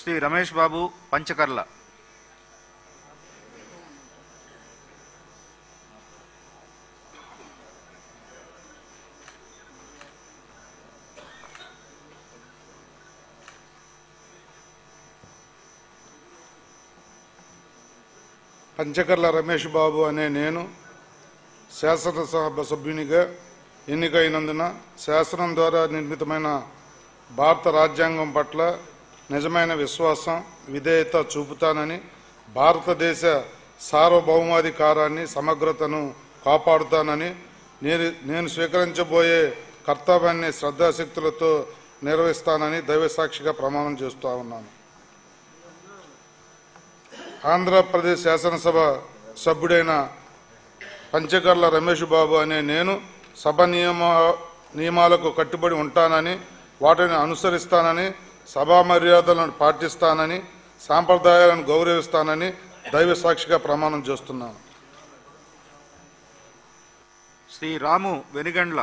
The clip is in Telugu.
శ్రీ రమేష్ బాబు పంచకర్ల. పంచకర్ల రమేష్ బాబు అనే నేను శాసనసభ సభ్యునిగా ఎన్నికైనందున శాసనం ద్వారా నిర్మితమైన భారత రాజ్యాంగం పట్ల నిజమైన విశ్వాసం, విధేయత చూపుతానని, భారతదేశ సార్వభౌమాధికారాన్ని, సమగ్రతను కాపాడుతానని, నేను స్వీకరించబోయే కర్తవ్యాన్ని శ్రద్ధాశక్తులతో నిర్వహిస్తానని దైవసాక్షిగా ప్రమాణం చేస్తూ ఉన్నాను. ఆంధ్రప్రదేశ్ శాసనసభ సభ్యుడైన పంచకర్ల రమేష్ బాబు అనే నేను సభ నియమాలకు కట్టుబడి ఉంటానని, వాటిని అనుసరిస్తానని, సభా మర్యాదలను పాటిస్తానని, సాంప్రదాయాలను గౌరవిస్తానని దైవ సాక్షిగా ప్రమాణం చేస్తున్నాను. శ్రీ రాము వెనుగండ్ల.